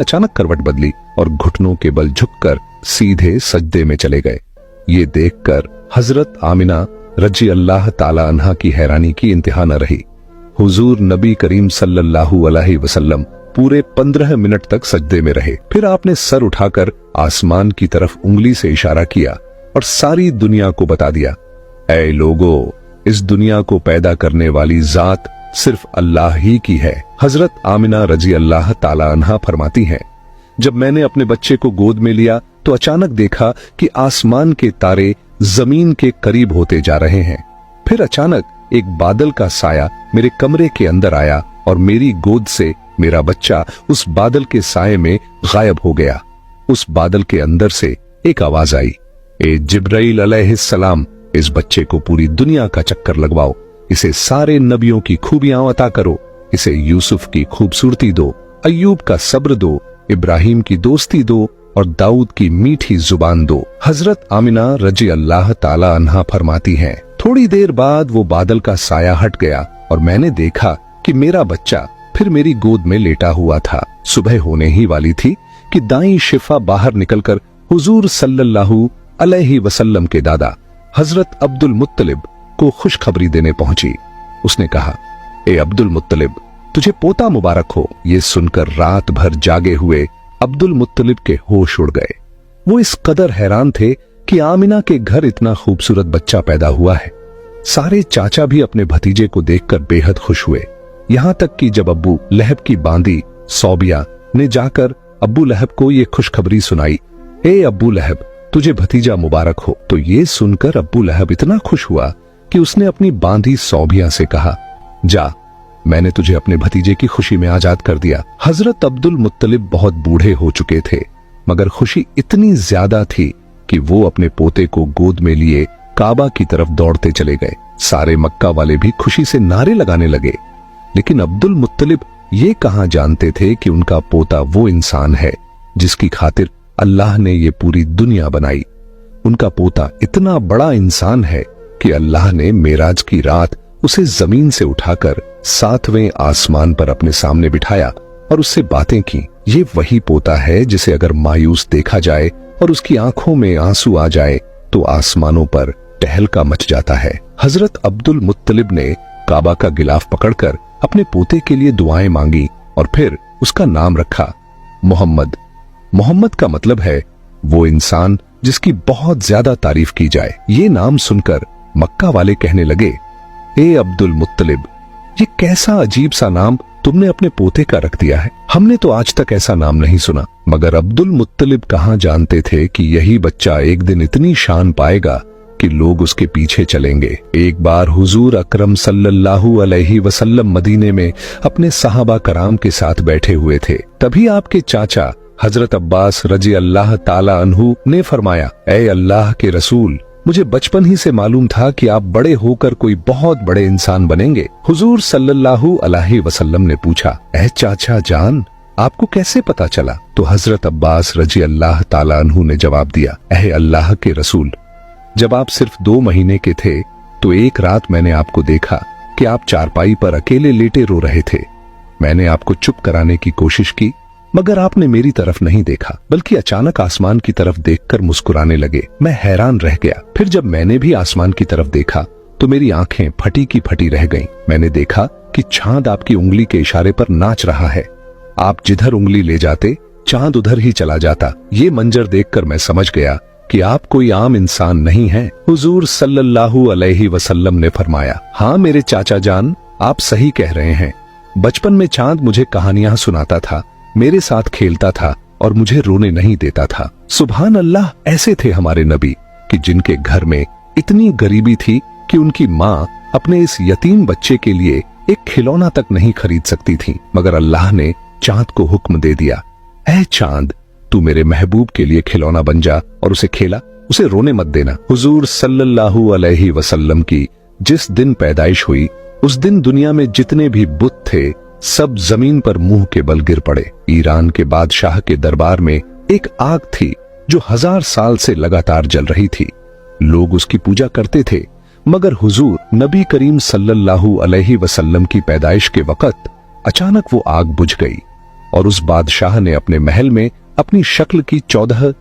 अचानक करवट बदली और घुटनों के बल झुककर सीधे सजदे में चले गए। ये देखकर हजरत आमिना रजी अल्लाह ताला अन्हा की हैरानी की इंतहा न रही। हुजूर नबी करीम सल्लल्लाहु अलैहि वसल्लम पूरे 15 मिनट तक सजदे में रहे। फिर आपने सर उठाकर आसमान की तरफ उंगली से इशारा किया और सारी दुनिया को बता दिया, ऐ लोगो, इस दुनिया को पैदा करने वाली जात सिर्फ अल्लाह ही की है। हजरत आमिना रजी अल्लाह ताला अन्हा फरमाती हैं, जब मैंने अपने बच्चे को गोद में लिया तो अचानक देखा कि आसमान के तारे जमीन के करीब होते जा रहे हैं। फिर अचानक एक बादल का साया मेरे कमरे के अंदर आया और मेरी गोद से मेरा बच्चा उस बादल के साये में गायब हो गया। उस बादल के अंदर से एक आवाज आई, ए जिब्राइल अलैहिस्सलाम, इस बच्चे को पूरी दुनिया का चक्कर लगवाओ, इसे सारे नबियों की खूबियां अता करो, इसे यूसुफ की खूबसूरती दो, अय्यूब का सब्र दो, इब्राहिम की दोस्ती दो और दाऊद की मीठी जुबान दो। हजरत आमिना रजी अल्लाह ताला अन्हा फरमाती हैं, थोड़ी देर बाद वो बादल का साया हट गया और मैंने देखा कि मेरा बच्चा फिर मेरी गोद में लेटा हुआ था। सुबह होने ही वाली थी कि दाई शिफा बाहर निकलकर हुजूर सल्लल्लाहु अलैहि वसल्लम के दादा हजरत अब्दुल मुत्तलिब को खुशखबरी देने पहुंची। उसने कहा, ए अब्दुल मुत्तलिब, तुझे पोता मुबारक हो। ये सुनकर रात भर जागे हुए अब्दुल मुत्तलिब के होश उड़ गए। वो इस कदर हैरान थे कि आमिना के घर इतना खूबसूरत बच्चा पैदा हुआ है। सारे चाचा भी अपने भतीजे को देखकर बेहद खुश हुए। यहां तक कि जब अब्बू लहब की बांदी सौबिया ने जाकर अब्बू लहब को ये खुशखबरी सुनाई, ए अब्बू लहब, तुझे भतीजा मुबारक हो, तो ये सुनकर अब्बू लहब इतना खुश हुआ कि उसने अपनी बांदी सौबिया से कहा, जा, मैंने तुझे अपने भतीजे की खुशी में आजाद कर दिया। हजरत अब्दुल मुत्तलिब बहुत बूढ़े हो चुके थे, मगर खुशी इतनी ज्यादा थी कि वो अपने पोते को गोद में लिए काबा की तरफ दौड़ते चले गए। सारे मक्का वाले भी खुशी से नारे लगाने लगे, लेकिन अब्दुल मुत्तलिब ये कहां जानते थे कि उनका पोता वो इंसान है जिसकी खातिर अल्लाह ने ये पूरी दुनिया बनाई। उनका पोता इतना बड़ा इंसान है कि अल्लाह ने मेराज की रात उसे जमीन से उठाकर 7वें आसमान पर अपने सामने बिठाया और उससे बातें की। ये वही पोता है जिसे अगर मायूस देखा जाए और उसकी आंखों में आंसू आ जाए तो आसमानों पर टहलका मच जाता है। हजरत अब्दुल मुत्तलिब ने काबा का गिलाफ पकड़कर अपने पोते के लिए दुआएं मांगी और फिर उसका नाम रखा मोहम्मद। मोहम्मद का मतलब है वो इंसान जिसकी बहुत ज्यादा तारीफ की जाए। ये नाम सुनकर मक्का वाले कहने लगे, ए अब्दुल मुत्तलिब, ये कैसा अजीब सा नाम तुमने अपने पोते का रख दिया है। हमने तो आज तक ऐसा नाम नहीं सुना। मगर अब्दुल मुत्तलिब कहां जानते थे कि यही बच्चा एक दिन इतनी शान पाएगा कि लोग उसके पीछे चलेंगे। एक बार हुजूर अकरम सल्लल्लाहु अलैहि वसल्लम मदीने में अपने सहाबा कराम के साथ बैठे हुए थे। तभी आपके चाचा हजरत अब्बास रजी अल्लाह ताला अन्हु ने फरमाया, ए अल्लाह के रसूल, मुझे बचपन ही से मालूम था कि आप बड़े होकर कोई बहुत बड़े इंसान बनेंगे। हुजूर सल्लल्लाहु अलैहि वसल्लम ने पूछा, ए चाचा जान, आपको कैसे पता चला? तो हजरत अब्बास रजी अल्लाह ताला अन्हु ने जवाब दिया, ए अल्लाह के रसूल, जब आप सिर्फ 2 महीने के थे तो एक रात मैंने आपको देखा कि आप चारपाई पर अकेले लेटे रो रहे थे। मैंने आपको चुप कराने की कोशिश की, मगर आपने मेरी तरफ नहीं देखा, बल्कि अचानक आसमान की तरफ देखकर मुस्कुराने लगे। मैं हैरान रह गया। फिर जब मैंने भी आसमान की तरफ देखा तो मेरी आंखें फटी की फटी रह गईं। मैंने देखा कि चांद आपकी उंगली के इशारे पर नाच रहा है। आप जिधर उंगली ले जाते चांद उधर ही चला जाता। ये मंजर देखकर मैं समझ गया कि आप कोई आम इंसान नहीं हैं। हुजूर सल्लल्लाहु अलैहि वसल्लम ने फरमाया, हाँ मेरे चाचा जान, आप सही कह रहे हैं। बचपन में चांद मुझे कहानियां सुनाता था, मेरे साथ खेलता था और मुझे रोने नहीं देता था। सुभान अल्लाह, ऐसे थे हमारे नबी कि जिनके घर में इतनी गरीबी थी कि उनकी माँ अपने इस यतीम बच्चे के लिए एक खिलौना तक नहीं खरीद सकती थी, मगर अल्लाह ने चांद को हुक्म दे दिया, ऐ चांद, तू मेरे महबूब के लिए खिलौना बन जा और उसे खेला, उसे रोने मत देना। हुजूर सल्लल्लाहु अलैहि वसल्लम की जिस दिन पैदाइश हुई उस दिन दुनिया में जितने भी बुत थे सब जमीन पर मुंह के बल गिर पड़े। ईरान के बादशाह के दरबार में एक आग थी जो 1000 साल से लगातार जल रही थी। लोग उसकी पूजा करते थे, मगर हुजूर नबी करीम सल्लल्लाहु अलैहि वसल्लम की पैदाइश के वक्त अचानक वो आग बुझ गई। और उस बादशाह ने अपने महल में अपनी शक्ल की 14